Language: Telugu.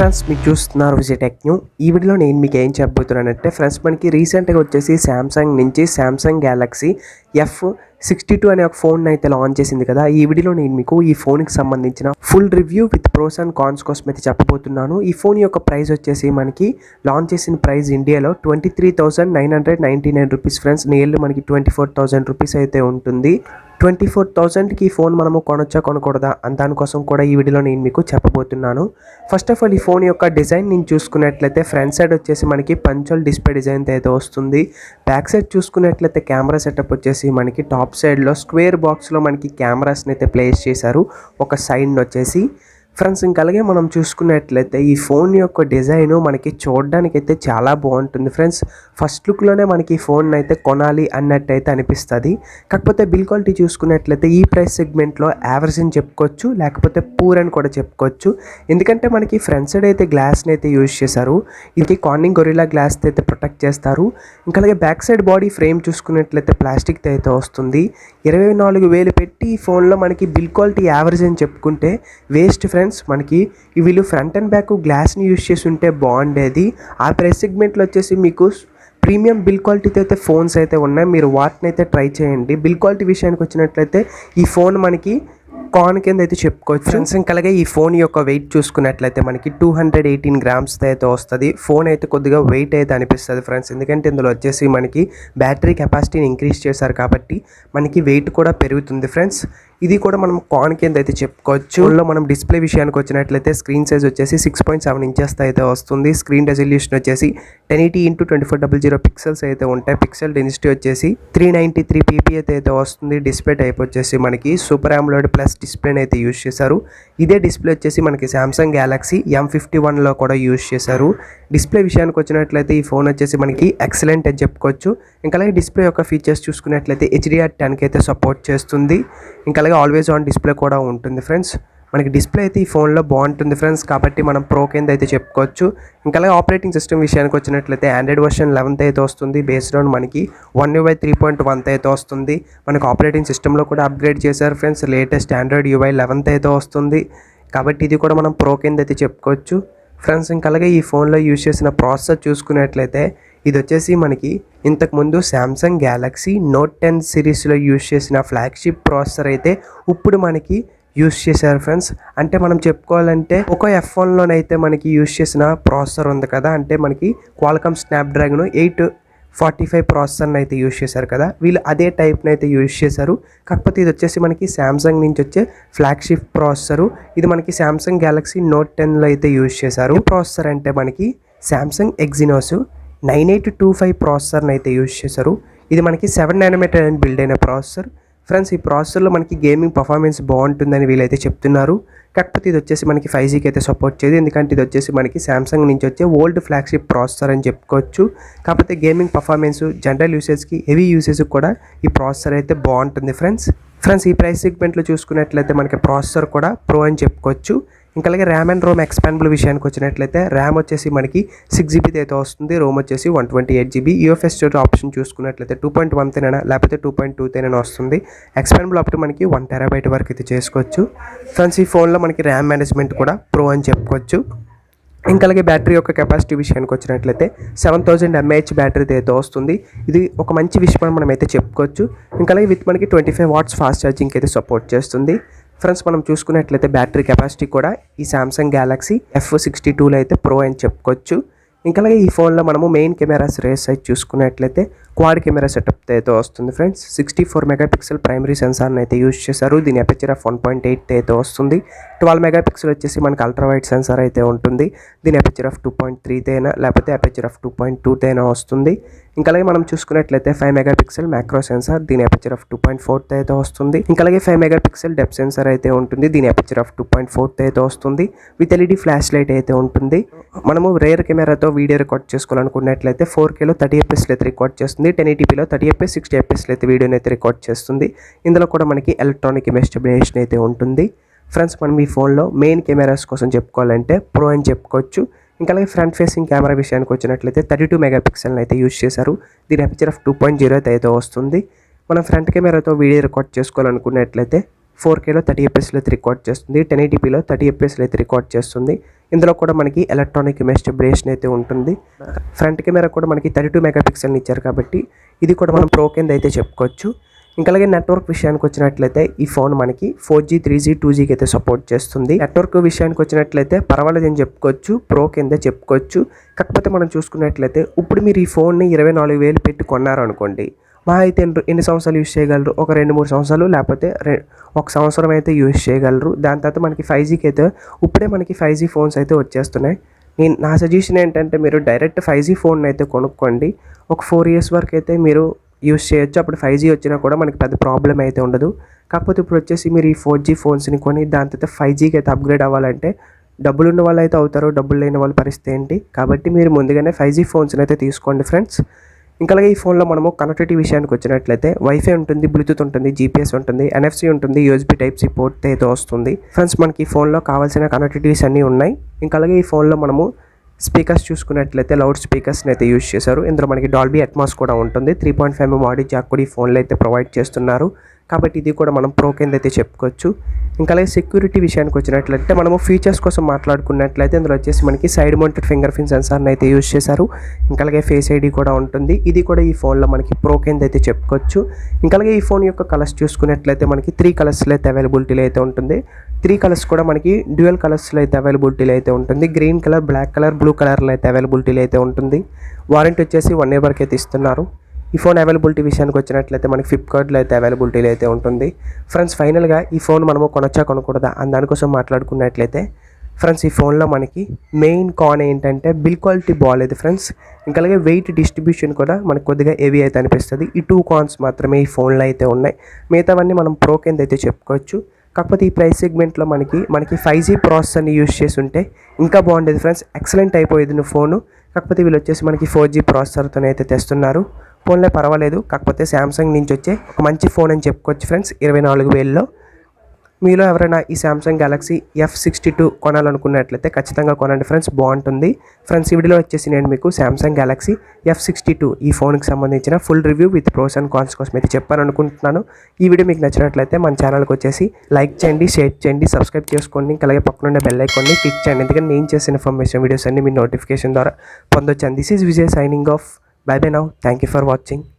ఫ్రెండ్స్ మీకు చూస్తున్నారు విజయ్ టెక్ న్యూ. ఈ వీడియోలో నేను మీకు ఏం చెప్పబోతున్నానంటే ఫ్రెండ్స్ మనకి రీసెంట్గా వచ్చేసి సామ్సంగ్ నుంచి సామ్సంగ్ గ్యాలక్సీ F62 అనే ఒక ఫోన్ అయితే లాంచ్ చేసింది కదా. ఈ వీడియోలో నేను మీకు ఈ ఫోన్కి సంబంధించిన full review with pros and cons కోసం అయితే చెప్పబోతున్నాను. ఈ ఫోన్ యొక్క ప్రైస్ వచ్చేసి మనకి లాంచ్ చేసిన ప్రైస్ ఇండియాలో 23,999 రూపీస్ ఫ్రెండ్స్. నియర్లీ మనకి 24,000 రూపీస్ అయితే ఉంటుంది. 24,000కి ఈ ఫోన్ మనము కొనొచ్చా కొనకూడదా అని దానికోసం కూడా ఈ వీడియోలో నేను మీకు చెప్పబోతున్నాను. ఫస్ట్ ఆఫ్ ఆల్ ఈ ఫోన్ యొక్క డిజైన్ నేను చూసుకున్నట్లయితే ఫ్రంట్ సైడ్ వచ్చేసి మనకి పంచోల్ డిస్ప్లే డిజైన్ అయితే వస్తుంది. బ్యాక్ సైడ్ చూసుకున్నట్లయితే కెమెరా సెటప్ వచ్చేసి మనకి టాప్ సైడ్లో స్క్వేర్ బాక్స్లో మనకి కెమెరాస్ని అయితే ప్లేస్ చేశారు ఒక సైడ్ వచ్చేసి ఫ్రెండ్స్. ఇంకా అలాగే మనం చూసుకున్నట్లయితే ఈ ఫోన్ యొక్క డిజైన్ మనకి చూడడానికి అయితే చాలా బాగుంటుంది ఫ్రెండ్స్. ఫస్ట్ లుక్లోనే మనకి ఈ ఫోన్ అయితే కొనాలి అన్నట్టు అయితే అనిపిస్తుంది. కాకపోతే బిల్ క్వాలిటీ చూసుకున్నట్లయితే ఈ ప్రైస్ సెగ్మెంట్లో యావరేజ్ అని చెప్పుకోవచ్చు, లేకపోతే పూర్ అని కూడా చెప్పుకోవచ్చు. ఎందుకంటే మనకి ఫ్రంట్ సైడ్ అయితే గ్లాస్ని అయితే యూజ్ చేశారు. ఇది కార్నింగ్ గొరిల్లా గ్లాస్ అయితే ప్రొటెక్ట్ చేస్తారు. ఇంకా అలాగే బ్యాక్ సైడ్ బాడీ ఫ్రేమ్ చూసుకున్నట్లయితే ప్లాస్టిక్ అయితే వస్తుంది. 24,000 పెట్టి ఈ ఫోన్లో మనకి బిల్ క్వాలిటీ యావరేజ్ అని చెప్పుకుంటే వేస్ట్ ఫ్రెండ్స్. మనకి వీళ్ళు ఫ్రంట్ అండ్ బ్యాక్ గ్లాస్ని యూజ్ చేసి ఉంటే బాగుండేది. ఆ ప్రైస్ సెగ్మెంట్లో వచ్చేసి మీకు ప్రీమియం బిల్ క్వాలిటీతో అయితే ఫోన్స్ అయితే ఉన్నాయి, మీరు వాటిని అయితే ట్రై చేయండి. బిల్ క్వాలిటీ విషయానికి వచ్చినట్లయితే ఈ ఫోన్ మనకి కాన్ కింద అయితే చెప్పుకోవచ్చు ఫ్రెండ్స్. ఇంకా అలాగే ఈ ఫోన్ యొక్క వెయిట్ చూసుకున్నట్లయితే మనకి 218 గ్రామ్స్ అయితే వస్తుంది. ఫోన్ అయితే కొద్దిగా వెయిట్ అయితే అనిపిస్తుంది ఫ్రెండ్స్, ఎందుకంటే ఇందులో వచ్చేసి మనకి బ్యాటరీ కెపాసిటీని ఇంక్రీజ్ చేశారు కాబట్టి మనకి వెయిట్ కూడా పెరుగుతుంది ఫ్రెండ్స్. ఇది కూడా మనం కాన్ కింద అయితే చెప్పుకోవచ్చు. మనం డిస్ప్లే విషయానికి వచ్చినట్లయితే స్క్రీన్ సైజ్ వచ్చేసి 6.7 ఇంచెస్ అయితే వస్తుంది. స్క్రీన్ రెజల్యూషన్ వచ్చేసి 1080x2400 పిక్సెల్స్ అయితే ఉంటాయి. పిక్సెల్ డెన్సిటీ వచ్చేసి 393 ppi అయితే వస్తుంది. డిస్ప్లే టైప్ వచ్చేసి మనకి సూపర్ AMOLED ప్లస్ డిస్ప్లేని అయితే యూజ్ చేశారు. ఇదే డిస్ప్లే వచ్చేసి మనకి సామ్సంగ్ గ్యాలక్సీ M51లో కూడా యూజ్ చేశారు. డిస్ప్లే విషయానికి వచ్చినట్లయితే ఈ ఫోన్ వచ్చేసి మనకి ఎక్సలెంట్ అని చెప్పుకోవచ్చు. ఇంకా అలాగే డిస్ప్లే యొక్క ఫీచర్స్ చూసుకున్నట్లయితే HDR10కి అయితే సపోర్ట్ చేస్తుంది. ఇంకా అలాగే ఆల్వేస్ ఆన్ డిస్ప్లే కూడా ఉంటుంది ఫ్రెండ్స్. మనకి డిస్ప్లే అయితే ఈ ఫోన్లో బాగుంటుంది ఫ్రెండ్స్, కాబట్టి మనం ప్రో కింద అయితే చెప్పుకోవచ్చు. ఇంకా అలాగే ఆపరేటింగ్ సిస్టమ్ విషయానికి వచ్చినట్లయితే ఆండ్రాయిడ్ వర్షన్ 11 అయితే వస్తుంది. బేస్డ్ ఆన్ మనకి One UI 3.1 అయితే వస్తుంది. మనకి ఆపరేటింగ్ సిస్టంలో కూడా అప్గ్రేడ్ చేశారు ఫ్రెండ్స్. లేటెస్ట్ ఆండ్రాయిడ్ UI 11 అయితే వస్తుంది, కాబట్టి ఇది కూడా మనం ప్రో కింద అయితే చెప్పుకోవచ్చు ఫ్రెండ్స్. ఇంకా అలాగే ఈ ఫోన్లో యూజ్ చేసిన ప్రాసెసర్ చూసుకున్నట్లయితే ఇది వచ్చేసి మనకి ఇంతకుముందు సామ్సంగ్ గ్యాలక్సీ Note 10 సిరీస్లో యూజ్ చేసిన ఫ్లాగ్షిప్ ప్రాసెసర్ అయితే ఇప్పుడు మనకి యూజ్ చేశారు ఫ్రెండ్స్. అంటే మనం చెప్పుకోవాలంటే ఒక F1లోనైతే మనకి యూజ్ చేసిన ప్రాసెసర్ ఉంది కదా, అంటే మనకి క్వాల్కామ్ స్నాప్డ్రాగన్ 845 ప్రాసెసర్ని అయితే యూజ్ చేశారు కదా, వీళ్ళు అదే టైప్ని అయితే యూజ్ చేశారు. కాకపోతే ఇది వచ్చేసి మనకి సామ్సంగ్ నుంచి వచ్చే ఫ్లాగ్షిప్ ప్రాసెసరు. ఇది మనకి సామ్సంగ్ గ్యాలక్సీ Note 10లో అయితే యూజ్ చేశారు. ఈ ప్రాసెసర్ అంటే మనకి సామ్సంగ్ ఎగ్జినోస్ 9825 ప్రాసెసర్ని అయితే యూజ్ చేశారు. ఇది మనకి 7nm అని బిల్డ్ అయిన ప్రాసెసర్ ఫ్రెండ్స్. ఈ ప్రాసెసర్లో మనకి గేమింగ్ పర్ఫార్మెన్స్ బాగుంటుందని వీళ్ళైతే చెప్తున్నారు. కాకపోతే ఇది వచ్చేసి మనకి 5Gకి అయితే సపోర్ట్ చేయదు, ఎందుకంటే ఇది వచ్చేసి మనకి సామ్సంగ్ నుంచి వచ్చే ఓల్డ్ ఫ్లాగ్షిప్ ప్రాసెసర్ అని చెప్పుకోవచ్చు. కాకపోతే గేమింగ్ పర్ఫార్మెన్స్, జనరల్ యూసేజ్కి, హెవీ యూసేజ్కి కూడా ఈ ప్రాసెసర్ అయితే బాగుంటుంది ఫ్రెండ్స్. ఈ ప్రైస్ సెగ్మెంట్లో చూసుకున్నట్లయితే మనకి ప్రాసెసర్ కూడా ప్రో అని చెప్పుకోవచ్చు. ఇంకా అలాగే ర్యామ్ అండ్ రోమ్ ఎక్స్పాండబుల్ విషయానికి వచ్చినట్లయితే ర్యామ్ వచ్చేసి మనకి 6GB అయితే వస్తుంది. రోమ్ వచ్చేసి 128GB. UFS ఆప్షన్ చూసుకున్నట్లయితే 2.1 తేనైనా లేకపోతే 2.2 తేనైనా వస్తుంది. ఎక్స్పాండబుల్ అప్పుడు మనకి 1TB వరకు అయితే చేసుకోవచ్చు ఫ్రెండ్స్. ఈ ఫోన్లో మనకి ర్యామ్ మేనేజ్మెంట్ కూడా ప్రో అని చెప్పుకోవచ్చు. ఇంకా అలాగే బ్యాటరీ యొక్క కెపాసిటీ విషయానికి వచ్చినట్లయితే 7000 mAh బ్యాటరీ అయితే వస్తుంది. ఇది ఒక మంచి విషయం మనం అయితే చెప్పుకోవచ్చు. ఇంకా అలాగే విత్ మనకి 25 watts ఫాస్ట్ ఛార్జింగ్ అయితే సపోర్ట్ చేస్తుంది ఫ్రెండ్స్. మనం చూసుకున్నట్లయితే బ్యాటరీ కెపాసిటీ కూడా ఈ సామ్సంగ్ గ్యాలక్సీ F62లో అయితే ప్రో అని చెప్పుకోవచ్చు. ఇంకా అలాగే ఈ ఫోన్లో మనము మెయిన్ కెమెరాస్ రేస్ సైజ్ చూసుకున్నట్లయితే క్వాడ్ కెమెరా సెటప్ అయితే వస్తుంది ఫ్రెండ్స్. 64 MP ప్రైమరీ సెన్సార్ని అయితే యూజ్ చేశారు. దీని అపర్చర్ ఆఫ్ 1.8 అయితే వస్తుంది. 12 MP వచ్చేసి మనకి అల్ట్రా వైడ్ సెన్సార్ అయితే ఉంటుంది. దీని అపర్చర్ ఆఫ్ 2.3 తేనా లేకపోతే అపర్చర్ ఆఫ్ 2.2 తేనా వస్తుంది. ఇంకా అలాగే మనం చూసుకున్నట్లయితే 5 MP మ్యాక్రో సెన్సార్, దీని అపర్చర్ ఆఫ్ 2.4 అయితే వస్తుంది. ఇంకా అలాగే 5 MP డెప్త్ సెన్సార్ అయితే ఉంటుంది. దీని అపర్చర్ ఆఫ్ 2.4 అయితే వస్తుంది. విత్ LED ఫ్లాష్ లైట్ అయితే ఉంటుంది. మనము రేర్ కెమెరాతో వీడియో రికార్డ్ చేసుకోవాలనుకున్నట్లయితే 4Kలో 30fps అయితే రికార్డ్ చేస్తుంది. 1080pలో 30fps 60fps అయితే వీడియోని అయితే రికార్డ్ చేస్తుంది. ఇందులో కూడా మనకి ఎలక్ట్రానిక్ ఇమేజ్ స్టెబిలైజేషన్ అయితే ఉంటుంది ఫ్రెండ్స్. మనం ఈ ఫోన్లో మెయిన్ కెమెరాస్ కోసం చెప్పుకోవాలంటే ప్రో అని చెప్పుకోవచ్చు. ఇంకా అలాగే ఫ్రంట్ ఫేసింగ్ కెమెరా విషయానికి వచ్చినట్లయితే 32 MP అయితే యూజ్ చేశారు. దీని అపర్చర్ ఆఫ్ 2.0 అయితే వస్తుంది. మనం ఫ్రంట్ కెమెరాతో వీడియో రికార్డ్ చేసుకోవాలనుకున్నట్లయితే 4Kలో 30fps అయితే రికార్డ్ చేస్తుంది. 1080pలో 30fps అయితే రికార్డ్ చేస్తుంది. ఇందులో కూడా మనకి ఎలక్ట్రానిక్ ఇమేజ్ స్టెబిలైజేషన్ అయితే ఉంటుంది. ఫ్రంట్ కెమెరా కూడా మనకి 32 మెగాపిక్సెల్ని ఇచ్చారు కాబట్టి ఇది కూడా మనం ప్రో కింద అయితే చెప్పుకోవచ్చు. ఇంకా అలాగే నెట్వర్క్ విషయానికి వచ్చినట్లయితే ఈ ఫోన్ మనకి 4G 3G 2Gకి అయితే సపోర్ట్ చేస్తుంది. నెట్వర్క్ విషయానికి వచ్చినట్లయితే పర్వాలేదని చెప్పుకోవచ్చు, ప్రో కింద చెప్పుకోవచ్చు. కాకపోతే మనం చూసుకున్నట్లయితే ఇప్పుడు మీరు ఈ ఫోన్ని 24,000 పెట్టి కొన్నారు అనుకోండి, మా అయితే ఎన్ని సంవత్సరాలు యూజ్ చేయగలరు? ఒక 2-3 సంవత్సరాలు, లేకపోతే 1 సంవత్సరం అయితే యూజ్ చేయగలరు. దాని తర్వాత మనకి 5Gకి అయితే ఇప్పుడే మనకి 5G ఫోన్స్ అయితే వచ్చేస్తున్నాయి. నా సజెషన్ ఏంటంటే మీరు డైరెక్ట్ 5G ఫోన్ అయితే కొనుక్కోండి. ఒక 4 ఇయర్స్ వరకు అయితే మీరు యూస్ చేయొచ్చు. అప్పుడు 5G వచ్చినా కూడా మనకి పెద్ద ప్రాబ్లం అయితే ఉండదు. కాకపోతే ఇప్పుడు వచ్చేసి మీరు ఈ 4G ఫోన్స్ని కొని దాని తర్వాత 5Gకి అయితే అప్గ్రేడ్ అవ్వాలంటే డబ్బులు ఉన్న వాళ్ళు అయితే అవుతారు, డబ్బులు లేని వాళ్ళ పరిస్థితి ఏంటి? కాబట్టి మీరు ముందుగానే 5G ఫోన్స్ని అయితే తీసుకోండి ఫ్రెండ్స్. ఇంకా అలాగే ఈ ఫోన్లో మనము కనెక్టివిటీ విషయానికి వచ్చినట్లయితే వైఫై ఉంటుంది, బ్లూటూత్ ఉంటుంది, GPS ఉంటుంది, NFC ఉంటుంది, USB Type-C పోర్ట్ అయితే వస్తుంది. ఫ్రెండ్స్ మనకి ఈ ఫోన్లో కావాల్సిన కనెక్టివిటీస్ అన్నీ ఉన్నాయి. ఇంకా అలాగే ఈ ఫోన్లో మనము స్పీకర్స్ చూసుకున్నట్లయితే లౌడ్ స్పీకర్స్ని అయితే యూజ్ చేశారు. ఇందులో మనకి డాల్బీ అట్మాస్ కూడా ఉంటుంది. 3.5mm ఆడియో జాక్ కూడా ఈ ఫోన్లో అయితే ప్రొవైడ్ చేస్తున్నారు. కాబట్టి ఇది కూడా మనం ప్రో కింద అయితే చెప్పుకోవచ్చు. ఇంకా అలాగే సెక్యూరిటీ విషయానికి వచ్చినట్లయితే మనము ఫీచర్స్ కోసం మాట్లాడుకున్నట్లయితే ఇందులో వచ్చేసి మనకి సైడ్ మౌంటెడ్ ఫింగర్ ప్రింట్ సెన్సార్ని అయితే యూజ్ చేశారు. ఇంకా అలాగే ఫేస్ ఐడి కూడా ఉంటుంది. ఇది కూడా ఈ ఫోన్లో మనకి ప్రో కింద అయితే చెప్పుకోవచ్చు. ఇంకా అలాగే ఈ ఫోన్ యొక్క కలర్స్ చూసుకున్నట్లయితే మనకి 3 కలర్స్లో అయితే అవైలబిలిటీలో అయితే ఉంటుంది. 3 కలర్స్ కూడా మనకి డ్యూయల్ కలర్స్లో అయితే అవైలబిలిటీలో అయితే ఉంటుంది. Green colour, black colour, blue కలర్లో అయితే అవైలబిలిటీలో అయితే ఉంటుంది. వారంటీ వచ్చేసి 1 year వరకు అయితే ఇస్తున్నారు. ఈ ఫోన్ అవైలబిలిటీ విషయానికి వచ్చినట్లయితే మనకి ఫ్లిప్కార్ట్లో అయితే అవైలబిలిటీలో అయితే ఉంటుంది. ఫ్రెండ్స్ ఫైనల్గా ఈ ఫోన్ మనము కొనొచ్చా కొనకూడదా అని దానికోసం మాట్లాడుకున్నట్లయితే ఫ్రెండ్స్ ఈ ఫోన్లో మనకి మెయిన్ కాన్ ఏంటంటే బిల్ క్వాలిటీ బాగాలేదు ఫ్రెండ్స్. ఇంకా అలాగే వెయిట్ డిస్ట్రిబ్యూషన్ కూడా మనకు కొద్దిగా హెవీ అయితే అనిపిస్తుంది. ఈ 2 కాన్స్ మాత్రమే ఈ ఫోన్లో అయితే ఉన్నాయి. మిగతావన్నీ మనం ప్రో కింద అయితే చెప్పుకోవచ్చు. కాకపోతే ఈ ప్రైస్ సెగ్మెంట్లో మనకి 5G ప్రాసెసర్ని యూజ్ చేసి ఉంటే ఇంకా బాగుండేది ఫ్రెండ్స్. ఎక్సలెంట్ అయిపోయేది ఫోను. కాకపోతే వీళ్ళు వచ్చేసి మనకి 4G ప్రాసెసర్తో అయితే తెస్తున్నారు. ఫోన్లే పర్వాలేదు. కాకపోతే శాంసంగ్ నుంచి వచ్చే ఒక మంచి ఫోన్ అని చెప్పుకోవచ్చు ఫ్రెండ్స్ 24,000లో. మీలో ఎవరైనా ఈ శాంసంగ్ గెలాక్సీ F62 కొనాలనుకున్నట్లయితే ఖచ్చితంగా కొనండి ఫ్రెండ్స్, బాగుంటుంది. ఫ్రెండ్స్ ఈ వీడియోలో వచ్చేసి నేను మీకు శాంసంగ్ గెలాక్సీ F62 ఈ ఫోన్కి సంబంధించిన full review with pros and cons కోసం అయితే చెప్పాను అనుకుంటున్నాను. ఈ వీడియో మీకు నచ్చినట్లయితే మన ఛానల్కి వచ్చేసి లైక్ చేయండి, షేర్ చేయండి, సబ్స్క్రైబ్ చేసుకోండి. ఇంకా అలాగే పక్కన ఉండే బెల్ ఐకాన్ని క్లిక్ చేయండి. ఎందుకంటే నేను చేసిన ఇన్ఫర్మేషన్ వీడియోస్ అన్ని మీ నోటిఫికేషన్ ద్వారా పొందొచ్చు. This is Vijay signing off. Bye bye now. Thank you for watching.